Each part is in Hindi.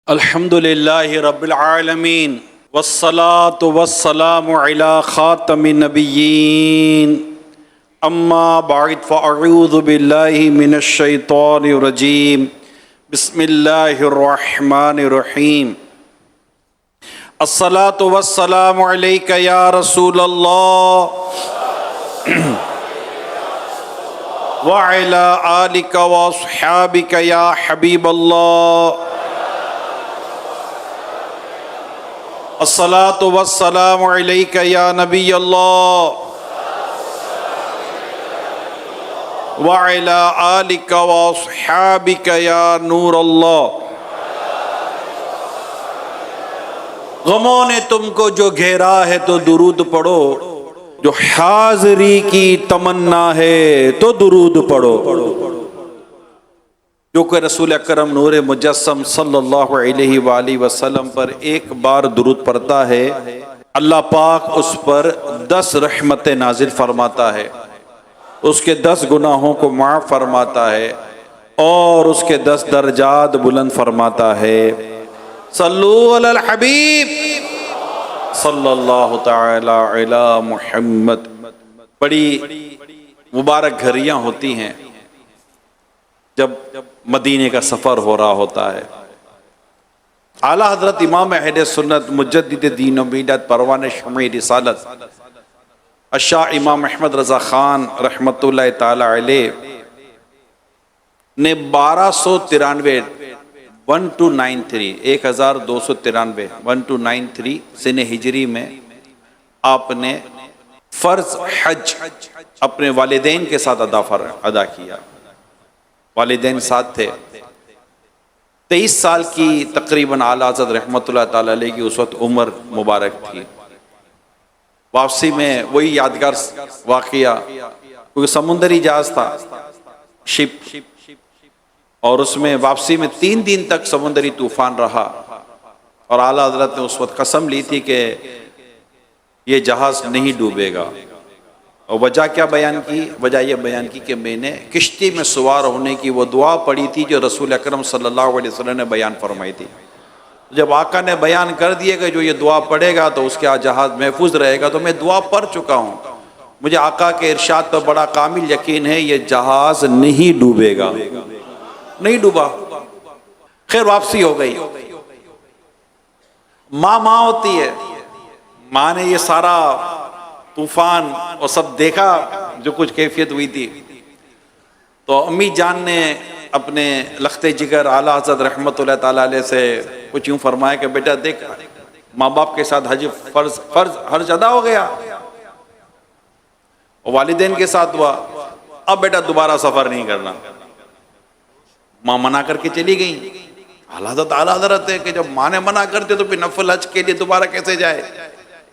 अल्हम्दुलिल्लाहि रब्बिल आलमीन वस्सलातु वस्सलामु अला खातमिन नबिय्यीन अम्मा बअद फ़अऊज़ु बिल्लाहि मिनश शैतानिर रजीम बिस्मिल्लाहिर रहमानिर रहीम अस्सलातु वस्सलामु अलैका या रसूलल्लाह व अला आलिका व अस्हाबिका या हबीबल्लाह अस्सलातु वस्सलामु अलैका या नबी अल्लाह व अला आलिका व अस्हाबिका या नूर अल्लाह। गमों ने तुमको जो घेरा है तो दुरूद पढ़ो, जो हाज़री की तमन्ना है तो दुरूद पढ़ो। जो कि रसूल अकरम नूर मुजस्सम सल्लल्लाहु अलैहि वसल्लम पर एक बार दुरूद पढ़ता है, अल्लाह पाक उस पर 10 रहमतें नाजिल फरमाता है, उसके 10 गुनाहों को माफ़ फरमाता है और उसके 10 दर्जात बुलंद फरमाता है। सल्लू अलल हबीब सल्लल्लाहु तआला अला मुहम्मद। बड़ी मुबारक घड़ियाँ होती हैं जब मदीने का सफ़र हो रहा होता है। आला हज़रत इमाम अहले सुन्नत मुजद्दिद दीन व मिल्लत परवान शम्ए रिसालत अशाह इमाम अहमद रज़ा ख़ान रहमतुल्लाह ताला अलैह ने 1293 सिने हिजरी में आपने फ़र्ज़ हज अपने वालिदैन के साथ अदा किया। वालिदैन साथ थे। 23 साल की तकरीबन आला हज़रत रहमतुल्लाह ताला अलैह की उस वक्त उम्र मुबारक थी। वापसी में वही यादगार वाक़िया, क्योंकि समुंदरी जहाज था, शिप, और उसमें वापसी में 3 दिन तक समुंदरी तूफान रहा और आला हज़रत ने उस वक्त कसम ली थी कि ये जहाज नहीं डूबेगा। और वजह क्या बयान की? वजह यह बयान की कि मैंने किश्ती में सवार होने की वो दुआ पढ़ी थी जो रसूल अकरम सल्लल्लाहु अलैहि वसल्लम ने बयान फरमाई थी। जब आका ने बयान कर दिया कि जो ये दुआ पढ़ेगा तो उसका जहाज महफूज रहेगा, तो मैं दुआ पढ़ चुका हूँ। मुझे आका के इरशाद पर बड़ा कामिल यकीन है, ये जहाज नहीं डूबेगा। नहीं डूबा। खैर वापसी हो गई। माँ होती है, माँ ने ये सारा तूफान और सब देखा जो कुछ कैफियत हुई थी, तो अम्मी जान ने अपने लख्ते जिगर आला हज़रत रहमतुल्लाह ताला अलैह से कुछ यूँ फरमाया कि बेटा देख, माँ बाप के साथ हज हर्ज अदा हो गया और वालिदैन के साथ हुआ, अब बेटा दोबारा सफ़र नहीं करना। माँ मना करके चली गई। आला हज़रत है कि जब माँ ने मना करते तो फिर नफल हज के लिए दोबारा कैसे जाए?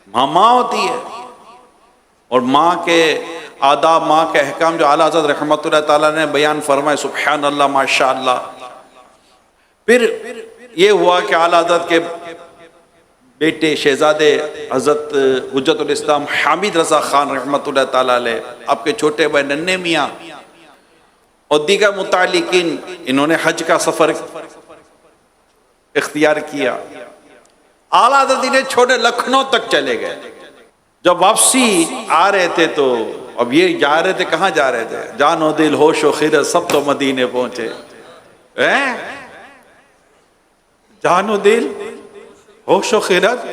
माँ होती है और माँ के आदाब, माँ के अहकाम जो आला हज़रत रहमतुल्लाह ताला ने बयान फरमाए, सुब्हान अल्लाह माशा अल्लाह। फिर ये हुआ कि आला हज़रत के बेटे शहजादे हज़रत हुज्जतुल इस्लाम हामिद रज़ा ख़ान रहमतुल्लाह ताला अलैह, आपके छोटे भाई नन्हे मियाँ और दीगर मुतालिकीन, इन्होंने हज का सफ़र इख्तियार किया। आला हज़रत इन्हें छोड़े लखनऊ तक चले गए। जब वापसी आ रहे थे तो अब ये जा रहे थे, कहाँ जा रहे थे? जानो दिल होशो खिरत सब तो मदीने पहुंचे। जानो दिल होशो खिरत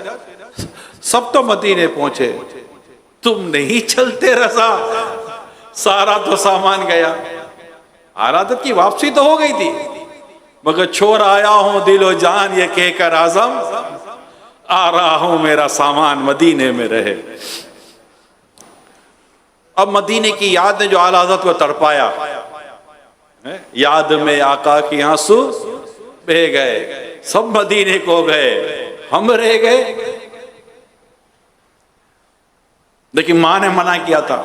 सब तो मदीने पहुंचे, तुम नहीं चलते रज़ा, सारा तो सामान गया। आरादत की वापसी तो हो गई थी, मगर छोड़ आया हूं दिलो जान ये कहकर आज़म, आ रहा हूं मेरा सामान मदीने में रहे। अब मदीने की याद ने जो आला हज़रत को तड़पाया, याद में आका की आंसू बह गए, सब मदीने को गए, हम रह गए। लेकिन माँ ने मना किया था।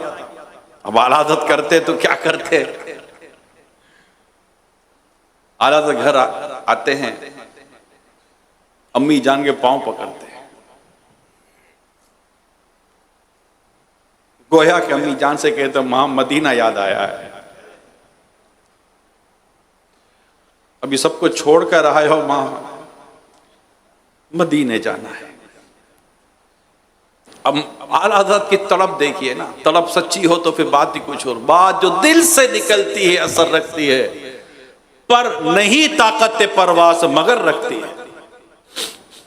अब आला हज़रत करते तो क्या करते? आला हज़रत घर आते हैं, अम्मी जान के पांव पकड़ते हैं, गोया कि अम्मी जान से कहते मां मदीना याद आया है। अभी सब कुछ छोड़ कर आए हो माँ, मदीने जाना है। अब आला हज़रत की तड़प देखिए ना, तड़प सच्ची हो तो फिर बात ही कुछ और, बात जो दिल से निकलती है असर रखती है, पर नहीं ताकत परवास मगर रखती है।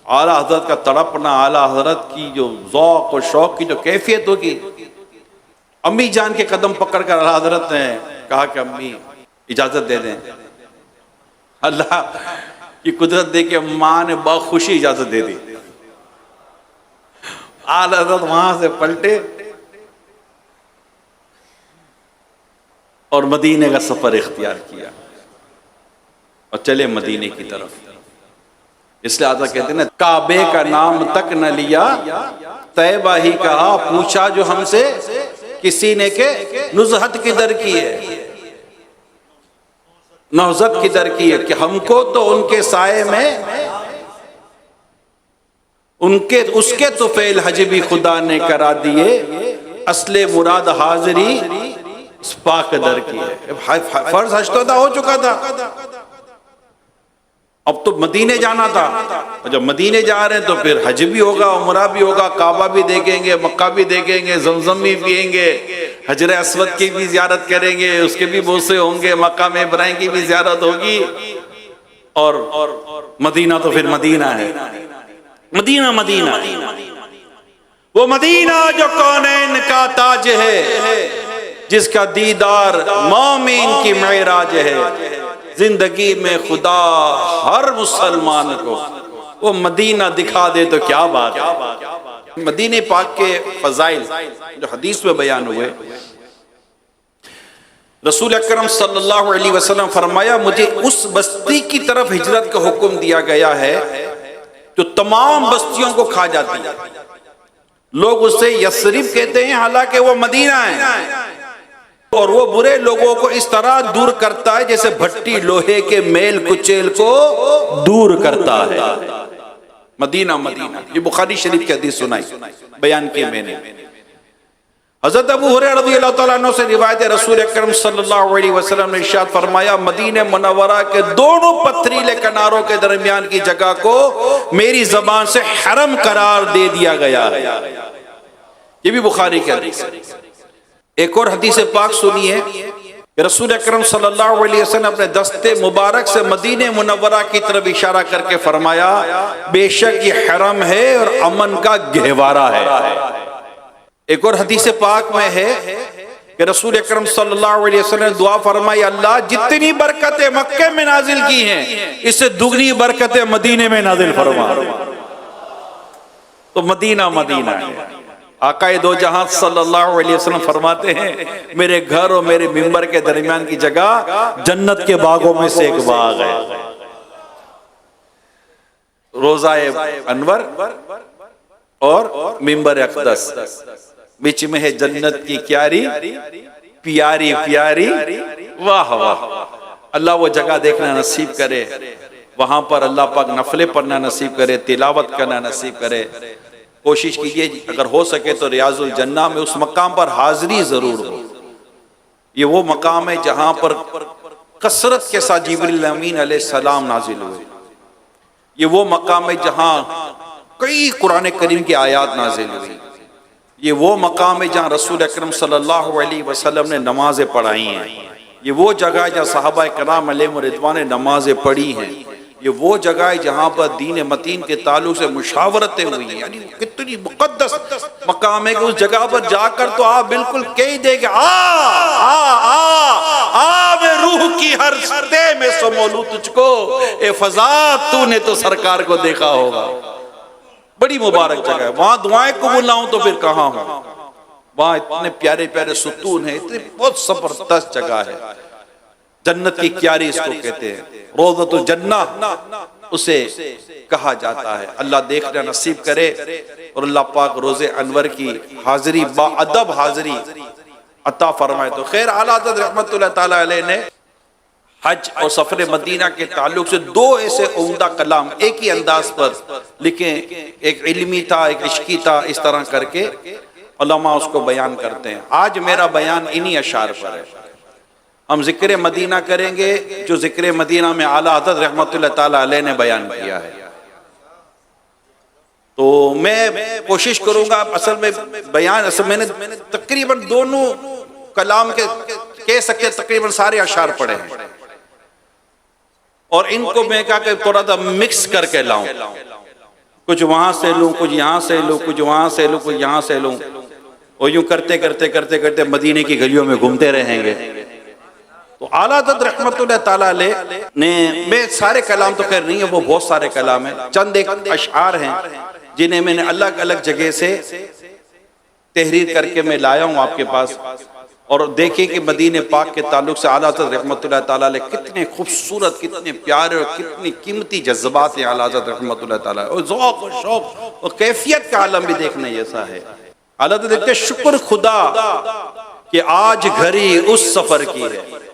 आला हज़रत का तड़पना, आला हज़रत की जो ज़ौक़ और शौक़ की जो कैफियत होगी। अम्मी जान के कदम पकड़कर आला हज़रत ने कहा कि अम्मी इजाज़त दे दें। अल्लाह की कुदरत दे के माँ ने बखुशी इजाज़त दे दी। आला हज़रत वहां से पलटे और मदीने का सफर इख्तियार किया और चले मदीने की तरफ। इसलिए आजा कहते हैं ना, काबे का नाम तक न लिया, तैबा ही कहा, पूछा जो हमसे किसी ने के नुज़हत किधर की है, नौज़त किधर की है, कि हमको तो उनके साए में उनके उसके तो फेल हज भी खुदा ने करा दिए, असले मुराद हाजिरी पाक दर की है। फर्ज हज तो अदा हो चुका था, अब तो मदीने जाना था। और जब मदीने जा रहे हैं तो फिर हज भी होगा, उमरा भी होगा, काबा भी देखेंगे, मक्का भी देखेंगे, जमजम भी पिएंगे, हजर अस्वद की भी ज़ियारत करेंगे, उसके भी बोसे होंगे, मक्का में इब्राहिम की भी ज़ियारत होगी, और मदीना तो फिर मदीना है। मदीना मदीना वो मदीना जो कौनैन का ताज है, जिसका दीदार मोमिन की मेराज है। जिंदगी में खुदा हर मुसलमान को वो मदीना दिखा दे तो क्या बात है। मदीने पाक के फजाइल जो हदीस में बयान हुए, रसूल अकरम सल्लल्लाहु अलैहि वसल्लम फरमाया, मुझे उस बस्ती की तरफ हिजरत का हुक्म दिया गया है जो तमाम बस्तियों को खा जाती है। लोग उसे यसरिब कहते हैं, हालांकि वो मदीना है, और वो बुरे लोगों को इस तरह दूर करता है जैसे भट्टी लोहे के मेल कुचेल को दूर करता है। मदीना मदीना, ये बुखारी शरीफ की हदीस सुनाई बयान की मैंने। हज़रत अबू हुरैरा रज़ियल्लाहु तआला अन्हु से रिवायत है, रसूल अकरम सल्लल्लाहु अलैहि वसल्लम ने इरशाद फरमाया, मदीने मुनव्वरा के दोनों पथरीले किनारों के दरमियान की जगह को मेरी जबान से हरम करार दे दिया गया है। ये भी बुखारी की हदीस है। एक और हदीस पाक सुनिए, रसूल अकरम सल्लल्लाहु अलैहि वसल्लम अपने दस्ते मुबारक से मदीने मुनव्वरा की तरफ इशारा करके फरमाया, बेशक ये हरम है और अमन का गहवारा है। एक और हदीस पाक में है कि रसूल अकरम सल्लल्लाहु अलैहि वसल्लम ने दुआ फरमाई, अल्लाह जितनी बरकतें मक्के में नाजिल की हैं, इससे दुगनी बरकतें मदीने में नाजिल फरमा। तो मदीना मदीना है। आकाए दो जहां सल्लल्लाहु अलैहि वसल्लम फरमाते हैं, मेरे घर और मेरे मिंबर के दरमियान की जगह जन्नत के बागों में से एक बाग है, रोज़ाए अनवर और मिंबर अक़दस, बीच में है जन्नत की क्यारी प्यारी प्यारी। वाह वाह, अल्लाह वो जगह देखना नसीब करे, वहां पर अल्लाह पाक नफले पढ़ना नसीब करे, तिलावत करना नसीब करे। कोशिश कीजिए अगर हो सके तो रियाजुल जन्ना में उस मकाम पर हाजिरी जरूर हो। ये वो मकाम है जहां पर कसरत के साथ जिब्रील अमीन अलैहिस्सलाम नाजिल हुए। ये वो मकाम है जहां कई कुरान करीम की आयात नाजिल हुई। ये वो मकाम है जहां रसूल अकरम सल्लल्लाहु अलैहि वसल्लम ने नमाजें पढ़ाई हैं। ये वो जगह है जहाँ सहाबा कराम अलैहिम रिदवान ने नमाजें पढ़ी हैं। ये वो जगह है जहाँ पर दीन मतीन के ताल्लुक से मुशावरतें हुई हैं। यानी कितनी मुक़द्दस मकाम है कि उस जगह पर जाकर तो आप बिल्कुल कह देंगे, आ आ आ आ मैं रूह की हर सदे में समोलू तुझको, ए फजा तूने तो सरकार को देखा होगा। बड़ी मुबारक जगह है, वहां दुआएं कबूल ना हो तो फिर कहाँ हो। वहां इतने प्यारे प्यारे सुतून है, इतनी बहुत जबरदस्त जगह है। जन्नत की क्यारी इसको कहते हैं, रोज़तुल जन्नह उसे कहा जाता है। अल्लाह देखना नसीब करे और अल्लाह पाक रोज़े अनवर की हाजिरी बाअदब हाजिरी अता फरमाए। तो खैर आला हज़रत रहमतुल्लाह ताला अलैह ने हज और सफर मदीना के ताल्लुक से दो ऐसे उम्दा कलाम एक ही अंदाज पर लिखे, एक इल्मी था एक इश्की था, इस तरह करके उलमा उसको बयान करते हैं। आज मेरा बयान इन्हीं अशार पर है। हम जिक्र मदीना करेंगे जो जिक्र मदीना में आला हज़रत रहमतुल्लाह ताला अलैह ने बयान किया है। तो मैं कोशिश करूंगा, असल में बयान असल मैंने तकरीबन दोनों कलाम के कह सकते तकरीबन सारे अशार पढ़े हैं और इनको मैं क्या कि थोड़ा सा मिक्स करके लाऊं, कुछ वहां से लूं, कुछ यहां से लूं, कुछ वहां से लूं, कुछ यहां से लूं, और यूं करते करते करते करते मदीने की गलियों में घूमते रहेंगे। तो आला हज़रत रहमतुल्लाह ताला अलैह ने, मैं सारे कलाम तो खैर नहीं है, वो बहुत सारे कलाम हैं, चंद एक अशआर हैं जिन्हें मैंने अलग अलग जगह से तहरीर करके मैं लाया हूं आपके पास। और देखिए कि मदीने पाक के ताल्लुक से आला हज़रत रहमतुल्लाह ताला अलैह कितने खूबसूरत, कितने प्यारे और कितनी कीमती जज्बात हैं आला हज़रत रहमतुल्लाह ताला, और ज़ौक़ और शौक़ और कैफियत का आलम भी देखने जैसा है। आला हज़रत देखते शुक्र खुदा कि आज घड़ी उस सफर की है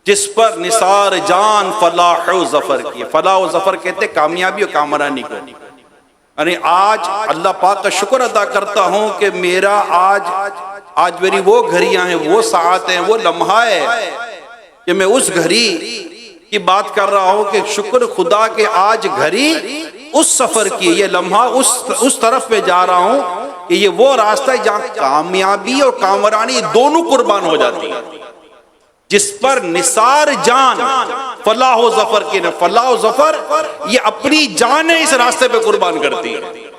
जिस पर निसार जान फलाह व ज़फ़र की है। फलाह व ज़फ़र कहते कामयाबी और कामरानी को। यानी आज अल्लाह पाक का शुक्र अदा करता हूं कि मेरा आज मेरी वो घड़ियां हैं, वो साथ हैं, वो लम्हा है कि मैं उस घड़ी की बात कर रहा हूं कि शुक्र खुदा के आज घड़ी उस सफर की, ये लम्हा उस तरफ पे जा रहा हूं कि ये वो रास्ता है जहां कामयाबी और कामरानी दोनों कुर्बान हो जाती है, जिस पर निसार जान फलाह व ज़फ़र की, फलाह व ज़फ़र ये अपनी जान इस रास्ते पे कुर्बान करती है।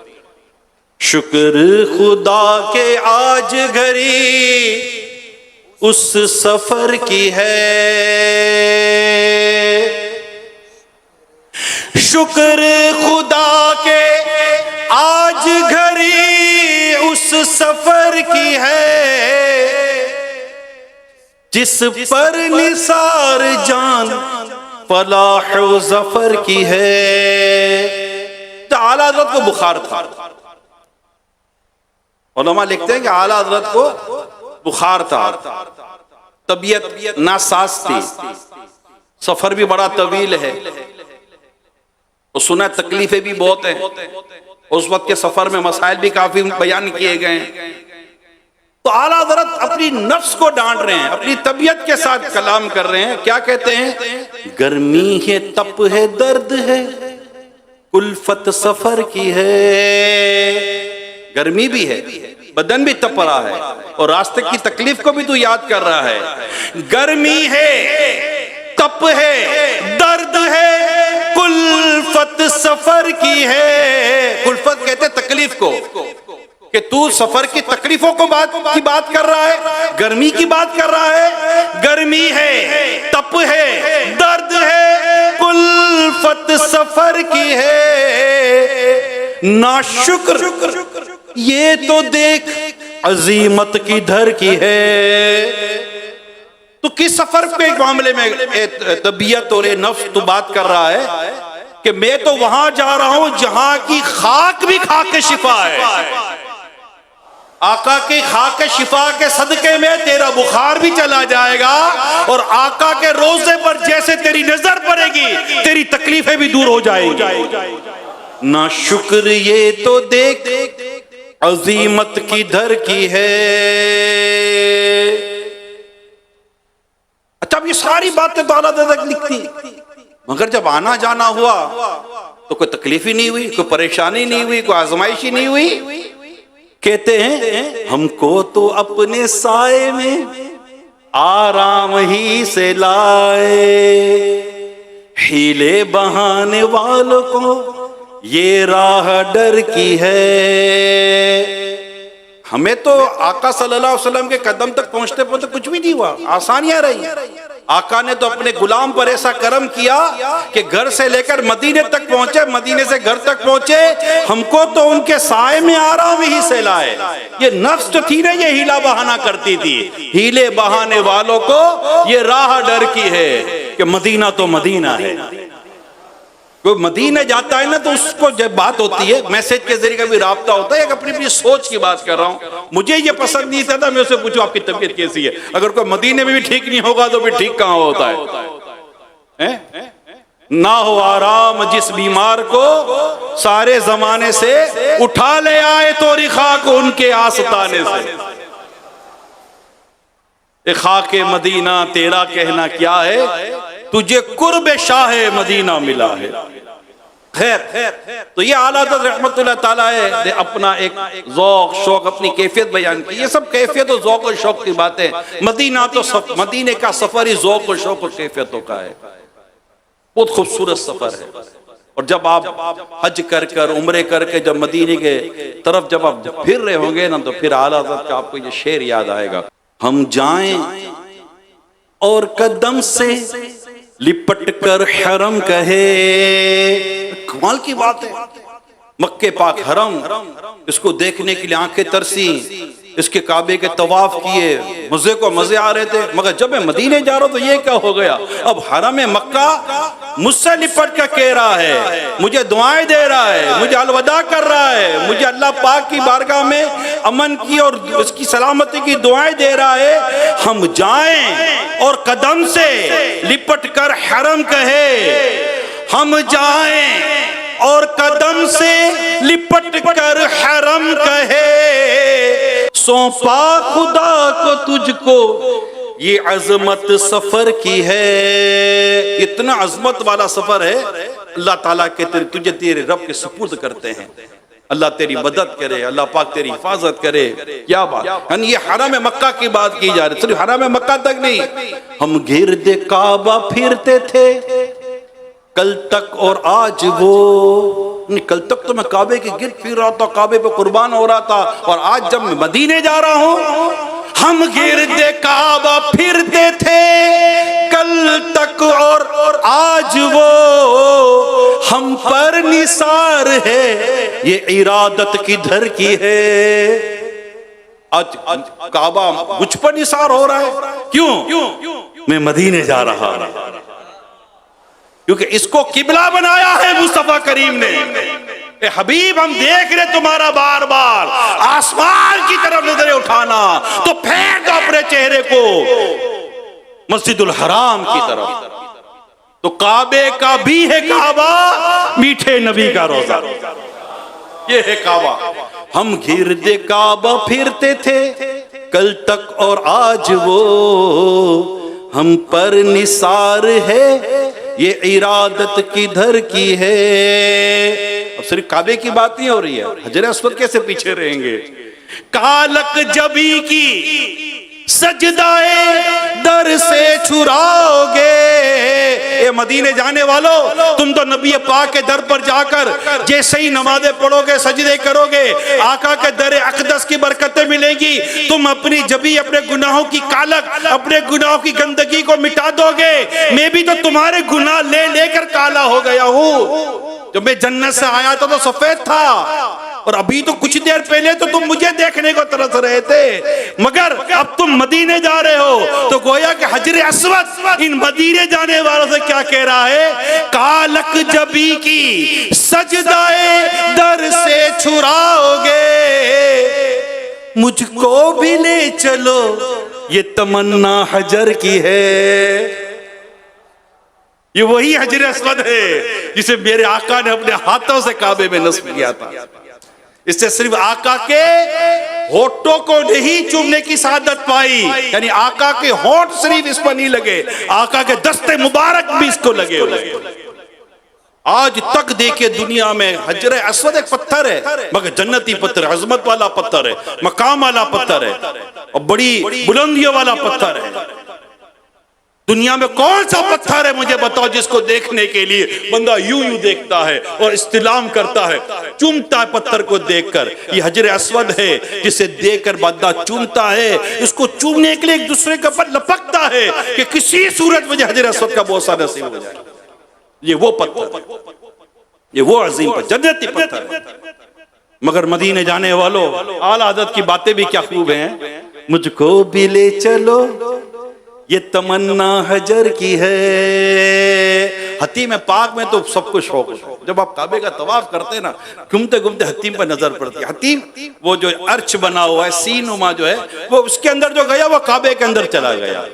शुक्र खुदा के आज घड़ी उस सफर की है, शुक्र खुदा के आज घड़ी उस सफर की है जिस पर निसार जान फलाह व ज़फ़र की है। तो आला हज़रत को बुखार था, उलमा लिखते हैं कि आला हज़रत को बुखार था, तबीयत नासाज थी, सफर भी बड़ा तवील है, और सुना तकलीफें भी बहुत हैं, उस वक्त के सफर में मसाइल भी काफी बयान किए गए हैं। तो आला हज़रत अपनी नफ्स को डांट रहे हैं, अपनी तबीयत के साथ कलाम कर रहे हैं। क्या कहते हैं? गर्मी है, तप है, दर्द है, उल्फत सफर की है। गर्मी भी है, बदन भी तप रहा है, और रास्ते की तकलीफ को भी तू याद कर रहा है। गर्मी है, तप है, दर्द है, कुल्फत सफर की है। कुल्फत कहते तकलीफ को, कि तू सफर की तकलीफों को बात कर रहा है, गर्मी की बात कर रहा है। गर्मी है, तप है, दर्द है, कुल्फत सफर की है। नाशुक्र ये तो देख अजीमत की धर की है। तो किस सफर के मामले में तबीयत और नफ्स तू बात कर रहा है कि मैं तो वहां जा रहा हूं जहां की खाक भी खाक के शिफा है। आका के खाक के शिफा के सदके में तेरा बुखार भी चला जाएगा, और आका के रोजे पर जैसे तेरी नजर पड़ेगी तेरी तकलीफें भी दूर हो जाएगी। ना शुक्र ये तो देख अजीमत की धर की है। अच्छा, अब ये सारी बातें तो आला हज़रत लिखती, मगर जब आना जाना हुआ तो कोई तकलीफ ही नहीं हुई, कोई परेशानी नहीं हुई, कोई आजमाइश ही नहीं हुई। कहते हैं हमको तो अपने साए में आराम ही से लाए, हीले बहाने वालों को ये राह डर की है। हमें तो आका सल्लल्लाहु अलैहि वसल्लम के कदम तक पहुंचते पहुंचते कुछ भी नहीं हुआ, आसानियां रही। आका ने तो अपने गुलाम पर ऐसा करम किया कि घर से लेकर मदीने तक पहुंचे, मदीने से घर तक पहुंचे, हमको तो उनके साए में आराम ही से लाए। ये नफ्स जो थी ना, ये हीला बहाना करती थी, हीले बहाने वालों को ये राह डर की है कि मदीना तो मदीना है। कोई मदीने जाता है ना तो उसको जब बात होती है, मैसेज के जरिए का भी राब्ता होता है, एक अपनी अपनी सोच की बात कर रहा हूं। मुझे ये पसंद नहीं था, मैं उससे पूछूं आपकी तबीयत कैसी है। अगर कोई मदीने में भी ठीक नहीं होगा तो भी ठीक कहां होता है? ना हो आराम जिस बीमार को सारे जमाने से उठा ले आए तो रिखा को उनके आस्ताने से। खाके मदीना तेरा कहना क्या है, तुझे कुर्ब शाह मदीना मिला है। खैर, तो ये आला हज़रत रहमतुल्लाह ताला ने अपना एक ज़ौक़ शौक़ अपनी कैफियत बयान की। ये सब कैफियत और ज़ौक़ और शौक़ की बातें। मदीना तो मदीने का सफर ही ज़ौक़ और शौक़ और कैफियतों का है। बहुत खूबसूरत सफर है। और जब आप हज कर कर उम्रे करके जब मदीने के तरफ जब आप फिर रहे होंगे ना, तो फिर आला हज़रत का आपको ये शेर याद आएगा, हम जाएं और कदम से लिपट कर हरम कहे। कमाल की बात है, मक्के पाक हरम, इसको देखने के लिए आंखें तरसी, इसके काबे के तवाफ किए, मजे को मजे आ रहे थे। मगर जब मैं मदीने जा रहा हूं तो ये क्या हो गया, अब हरम मक्का मुझसे लिपट कर कह रहा है, मुझे दुआएं दे रहा है, मुझे अलविदा कर रहा है, मुझे अल्लाह पाक की बारगाह में अमन की और उसकी सलामती की दुआएं दे रहा है। हम जाएं और कदम से लिपट कर हरम कहे, हम जाएं और कदम से लिपट कर हरम कहे, सौंपा खुदा को तुझको ये अजमत सफर की है। इतना अजमत वाला सफर है, अल्लाह ताला के तुझे तेरे रब के सुपुर्द करते हैं। अल्लाह तेरी मदद करे, अल्लाह पाक तेरी हिफाजत करे। क्या बात, यानी ये हरम मक्का की बात की जा रही, सिर्फ हरम मक्का तक नहीं। हम गिरदे काबा फिरते थे कल तक और आज वो, कल तक तो मैं काबे के गिर्द फिर रहा था, काबे पे कुर्बान हो रहा था, और आज जब मैं मदीने जा रहा हूं, हम गिरदे काबा फिरते थे कल तक और आज वो हम पर निसार है, ये इरादत किधर की है। आज काबा मुझ पर निसार हो रहा है, क्यों? मैं मदीने जा रहा हूं, क्योंकि इसको किबला बनाया है मुस्तफा करीम ने। ए हबीब, हम देख रहे तुम्हारा बार बार आसमान की तरफ नजरें उठाना, तो फेर दो अपने चेहरे को मस्जिदुल हराम की तरफ। तो काबे का भी है काबा, मीठे नबी का रोजा, ये है काबा। हम गिरदे काबा फिरते थे कल तक और आज वो हम पर निसार है, ये इरादत किधर की है। अब सिर्फ काबे की बात नहीं हो रही है, हजर अस्वद कैसे पीछे रहेंगे। कालक जबी की सजदाए दर से छुराओगे, ये मदीने जाने वालों, तुम तो नबी पाक के दर पर जाकर जैसे ही नमाज़ें पढ़ोगे, सजदे करोगे, आका के दर अक़दस की बरकतें मिलेंगी। तुम अपनी जबी, अपने गुनाहों की कालक, अपने गुनाहों की गंदगी को मिटा दोगे। मैं भी तो तुम्हारे गुनाह ले लेकर काला हो गया हूँ। जब मैं जन्नत से आया था तो सफेद था, और अभी तो कुछ देर पहले तो तुम मुझे देखने को तरस रहे थे, मगर अब तुम मदीने जा रहे हो, तो गोया कि हजर अस्वद इन मदीने जाने वालों से क्या कह रहा है, कालक जबी की सजदाए दर से छुराओगे, मुझको भी ले चलो, ये तमन्ना हजर की है। ये वही हजर अस्वद है जिसे मेरे आका ने अपने हाथों से काबे में नस्ब किया था। इससे सिर्फ आका के होठों को नहीं चूमने की सआदत पाई, यानी आका के होठ सिर्फ इस पर नहीं लगे, आका के दस्ते मुबारक भी इसको लगे हुए। आज तक देखिए दुनिया में हजर अस्वद एक पत्थर है, मगर जन्नती पत्थर, अजमत वाला पत्थर है, मकाम वाला पत्थर है, और बड़ी बुलंदियों वाला पत्थर है। दुनिया में कौन सा पत्थर है मुझे बताओ जिसको देखने के लिए बंदा यूं यूं देखता है और इस्तिलाम करता है, चूमता है पत्थर को देखकर। ये हजर अस्वद है जिसे देखकर बंदा चूमता है, इसको चूमने के लिए एक दूसरे के ऊपर लपकता है कि किसी सूरत मुझे हजर अस्वद का बोसा नसीब हो जाए। ये वो पत्थर है, ये वो अजीम पत्थर, जन्नती पत्थर है। मगर मदीने जाने वालों, आला हज़रत की बातें भी क्या खूब हैं, मुझको भी ले चलो, ये तमन्ना हजर की है। हतीम पाक में तो सब कुछ शौक है। जब आप काबे का तवाफ करते हैं ना, घूमते घूमते हतीम पर नजर पड़ती है। हतीम वो जो अर्च बना हुआ है, सीनुमा जो है, वो उसके अंदर जो गया वो काबे के अंदर चला गया।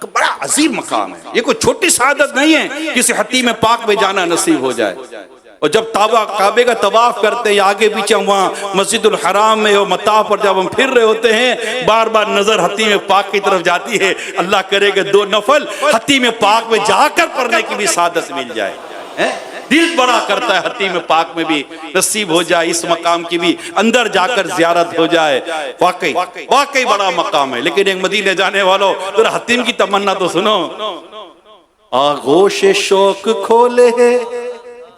बड़ा अजीम मकाम है, ये कोई छोटी सआदत नहीं है किसी हतीम पाक में जाना नसीब हो जाए। और जब काबे का तवाफ करते हैं, आगे पीछे वहाँ मस्जिदुल हराम में और मताफ पर जब हम फिर रहे होते हैं, बार बार नजर हतीम पाक की तरफ जाती है। अल्लाह करे कि 2 नफल हतीम पाक में जाकर पढ़ने की भी सादत मिल जाए। दिल बड़ा करता है हतीम पाक में भी नसीब हो जाए इस मकाम की भी अंदर जाकर जियारत हो जाए। वाकई वाकई बड़ा मकाम है। लेकिन एक मदीने जाने वालों तो हतीम की तमन्ना तो सुनो। आगोश शौक खोले है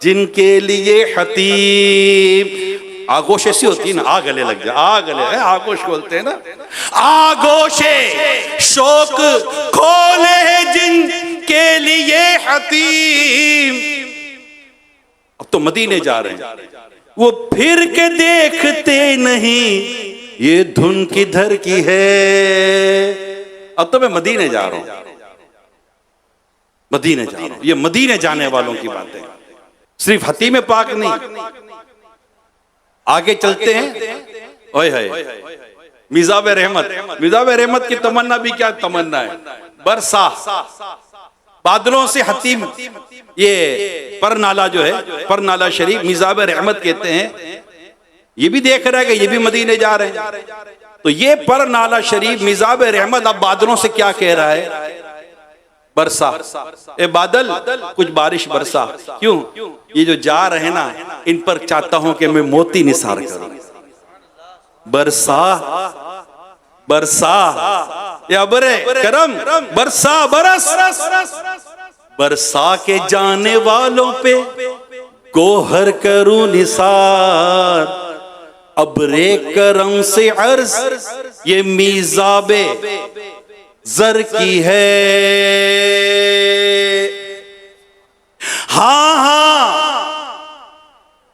जिनके लिए हतीम। आगोश ऐसी होती है ना, आ गले लग जाए, आ गले है, आगोश बोलते हैं ना। आगोशे शौक खोले है जिनके लिए हतीम। अब तो मदीने जा रहे हैं, वो फिर के देखते नहीं ये धुन किधर की है। अब तो मैं मदीने जा रहा हूं, मदीने जा रहा हूं। ये मदीने जाने वालों की बात है, सिर्फ हतीम पाक नहीं। आगे चलते हैं। ओए है मिजाब रहमत, मिजाब रहमत की तमन्ना भी क्या तमन्ना है, बरसा बादलों से हतीम। ये परनाला जो है, परनाला शरीफ मिजाब रहमत कहते हैं। ये भी देख रहा है कि ये भी मदीने जा रहे हैं। तो ये परनाला शरीफ मिजाब रहमत अब बादलों से क्या कह रहा है, बरसा ए बादल कुछ बारिश बरसा। क्यों, ये जो जा रहे हैं ना इन पर चाहता हूं कि मैं मोती निसार करूं। बरसा बरसा या बरे करम बरसा बरस बरसा के जाने वालों पे गोहर करूं निसार। अबरे करम से अर्ज ये मीज़ाबे ज़र की है। हाँ हाँ,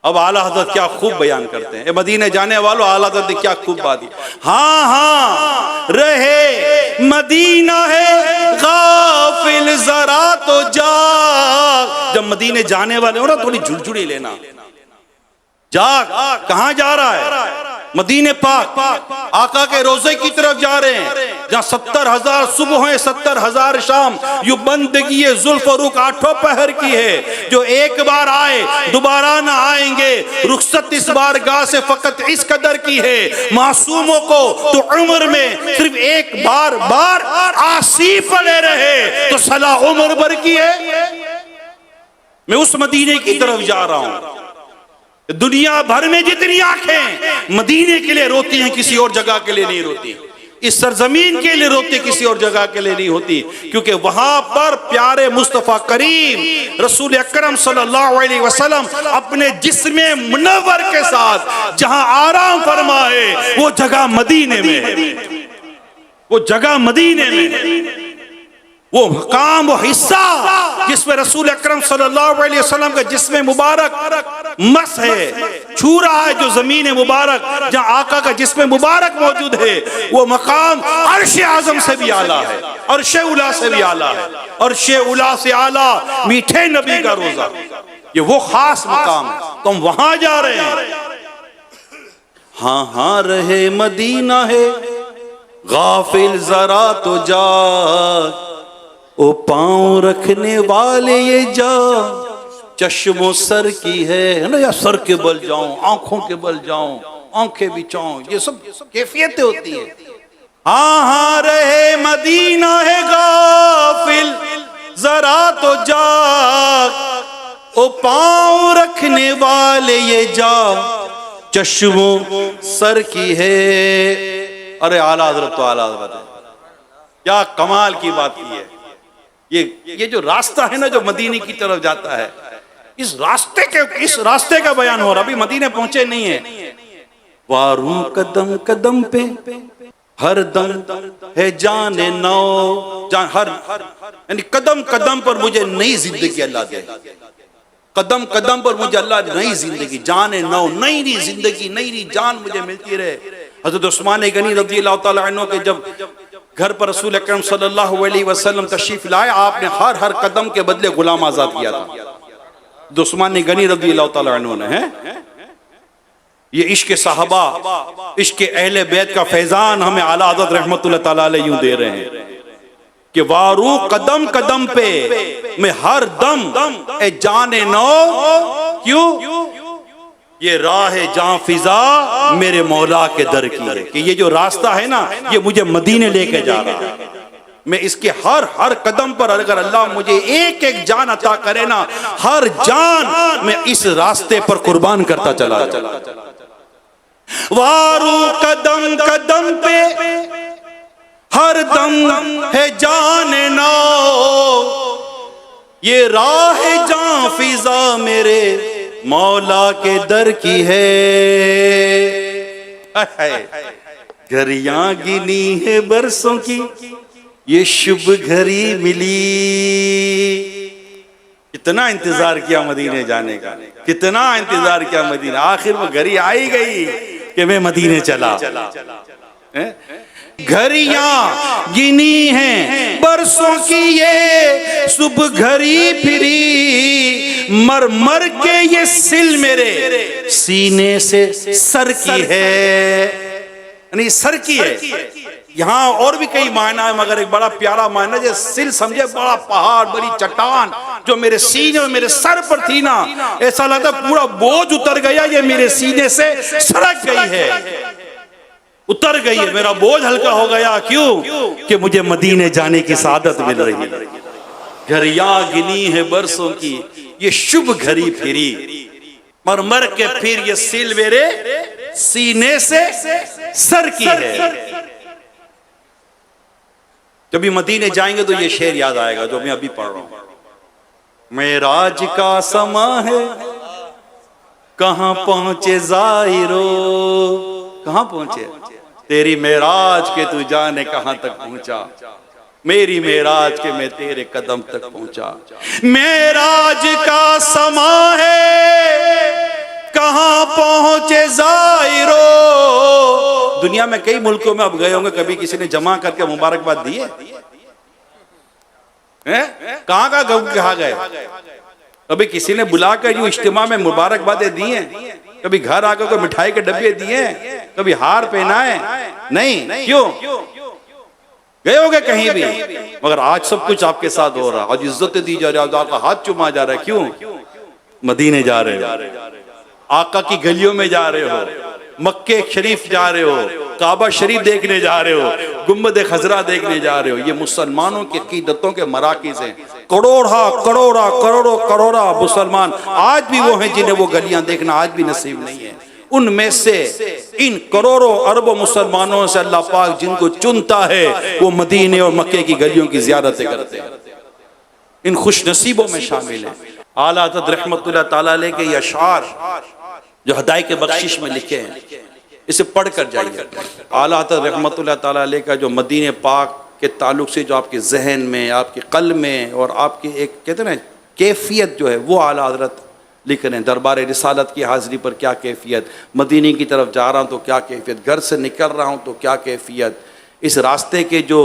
अब आला हज़रत क्या खूब बयान करते हैं। मदीने जाने वालों, आला हज़रत ने क्या खूब बात दी। हाँ हाँ रहे मदीना है गाफिल जरा तो जाग। जब मदीने जाने वाले हो ना थोड़ी झुरझुरी लेना, जाग। कहां जा रहा है, मदीने पाक, आका के रोजे की तरफ जा रहे हैं जहां 70,000 सुबह है, 70,000 शाम। यू बंदगी जुल्फ रुख 8 पहर की है, जो एक बार आए दोबारा ना आएंगे। रुखसत इस बार गाह से फकत इस कदर की है, मासूमों को तो उम्र में सिर्फ एक बार बार आसी पड़े रहे तो सला उम्र भर की है। मैं उस मदीने की तरफ जा रहा हूं। दुनिया भर में जितनी आंखें मदीने के लिए रोती हैं, किसी और जगह के लिए नहीं रोती। इस सरजमीन के लिए रोती, किसी और जगह के लिए नहीं होती, क्योंकि वहां पर प्यारे मुस्तफा करीम रसूल अकरम सल्लल्लाहु अलैहि वसल्लम अपने जिस्मे मुनव्वर के साथ जहां आराम फरमाए वो जगह मदीने में है। वो जगह मदीने में है, वो मकाम, वो हिस्सा जिसमें रसूल अकरम सल्लल्लाहु अलैहि वसल्लम का जिस्म मुबारक मस है, छू रहा है जो जमीन मुबारक जहां आका का जिस्म मुबारक मौजूद है। वो मकाम अर्श आजम से भी आला है, अर्श उला से भी आला है, अर्श उला से आला मीठे नबी का रोजा। ये वो खास मकाम है, तो हम वहां जा रहे हैं। हाँ हाँ रहे मदीना है गाफिल जरा तो जाग। ओ पांव रखने वाले ये जा चश्मो सर की है ना, या सर के बल जाऊं, आंखों के बल जाऊं, आंखें बिछाऊं, ये सब कैफियतें होती है। हाँ हाँ रहे मदीना है गाफिल जरा तो जाग। ओ पांव रखने वाले ये जा चश्मो सर की है। अरे आला हज़रत तो आला हज़रत है, क्या कमाल की बात की है। ये जो रास्ता है ना जो मदीने की तरफ जाता है, इस रास्ते का बयान हो रहा। अभी मदीने पहुंचे नहीं है। वारू कदम कदम पे हर दम है जाने नौ जान, हर यानी कदम कदम पर मुझे नई जिंदगी अल्लाह दे। कदम कदम पर मुझे अल्लाह नई जिंदगी, जाने नौ, नई नई जिंदगी, नई नई जान मुझे मिलती रहे। हज़रत उस्मान गनी रज़ियल्लाहु तआला अन्हु के जब घर पर रसूल अकरम सल्लल्लाहु अलैहि वसल्लम तशरीफ लाए, आपने हर कदम के बदले गुलाम आजाद किया था। उस्मान गनी रज़ियल्लाहु तआला अन्हु ने है। ये इश्क सहाबा, इश्क अहले बैत का फैजान हमें आला हज़रत रहमतुल्लाह तआला अलैहि यूं दे रहे हैं कि वारू कदम कदम पे मैं हर दम ए जाने नो। क्यों, ये राह जां फिजा मेरे मौला के दर की है, कि ये जो रास्ता है ना ये मुझे मदीने लेके जा रहा है। मैं इसके हर हर कदम पर अगर अल्लाह मुझे एक एक जान अता करे ना, हर जान मैं इस रास्ते पर कुर्बान करता चला जाऊं। वारू कदम कदम पे हर दम है जान नौ, ये राह जान फिजा मेरे मौला के दर की है। घड़ियां गिनी है बरसों की, ये शुभ घड़ी मिली। कितना इंतजार किया मदीने जाने का, कितना इंतजार किया मदीने, आखिर वो घड़ी आई गई कि मैं मदीने चला। घड़ियां गिनी हैं बरसों की, ये शुभ घड़ी फिरी, मर मर के ये सिल मेरे सीने से सर की है, नहीं सर की है। यहाँ और भी कई मायना है, मगर एक बड़ा प्यारा मायना है, सिल समझे बड़ा पहाड़, बड़ी चट्टान जो मेरे सीने और मेरे सर पर थी ना, ऐसा लगता पूरा बोझ उतर गया, ये मेरे सीने से सरक गई है, उतर गई है, मेरा बोझ हल्का हो गया। क्यों? कि मुझे मदीने जाने की सादत मिल रही है। घड़ियां गिनी है बरसों की, ये शुभ घड़ी फिरी, मर मर के फिर ये सिल मेरे सीने से सर की है। जब भी मदीने जाएंगे तो ये शेर याद आएगा जो मैं अभी पढ़ रहा हूं। मेराज का समा है, कहां पहुंचे जाहिरो, कहां पहुंचे तेरी मेराज के तू जाने कहां तक पहुंचा, मेरी मेराज के मैं तेरे कदम तक पहुंचा। मेराज का समा है, कहां पहुंचे जाहिरो। दुनिया में कई मुल्कों में अब गए होंगे, कभी किसी ने जमा करके मुबारकबाद दी है? कहां गए? कभी किसी ने बुलाकर यूं इज्तिमा में मुबारकबादें दी हैं? कभी घर आकर कोई मिठाई के डब्बे दिए? कभी हार पहनाए? नहीं। क्यों? गए होगे कहीं भी, मगर आज सब कुछ आपके साथ हो रहा है, आज इज्जत दी जा रही है, आपका हाथ चुमा जा रहा है। क्यों? मदीने जा रहे हो, आका की गलियों में जा रहे हो, मक्के शरीफ जा रहे हो, काबा शरीफ देखने जा रहे हो, गुम्बद खजरा देखने जा रहे हो। ये मुसलमानों की अकीदतों के मराकिज़ हैं। करोड़ों करोड़ा मुसलमान आज भी वो हैं जिन्हें वो गलियां देखना आज भी नसीब नहीं है। उनमें से इन करोड़ों अरबों मुसलमानों से अल्लाह पाक जिनको चुनता है, वो मदीने और मक्के की गलियों की ज़ियारतें करते हैं, इन खुश नसीबों में शामिल है। आला हज़रत रहमतुल्लाह ताला अलैह के ये अशार जो हदायत के बख्शिश में लिखे हैं, इसे पढ़ कर जाइए। आला हज़रत रहमतुल्लाह ताला अलैह का जो मदीने पाक के ताल्लुक से जो आपके जहन में, आपके कल्ब में और आपकी एक कहते हैं ना कैफियत जो है, वो आला हज़रत लिख रहे हैं। दरबार रिसालत की हाज़िरी पर क्या कैफियत, मदीने की तरफ जा रहा हूँ तो क्या कैफियत, घर से निकल रहा हूँ तो क्या कैफियत, इस रास्ते के जो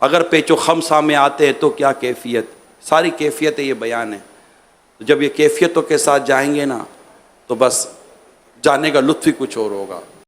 अगर पेचो खम सामने आते हैं तो क्या कैफियत, सारी कैफियतें ये बयान है। तो जब ये कैफियतों के साथ जाएंगे ना, तो बस जाने का लुत्फ़ ही कुछ और होगा।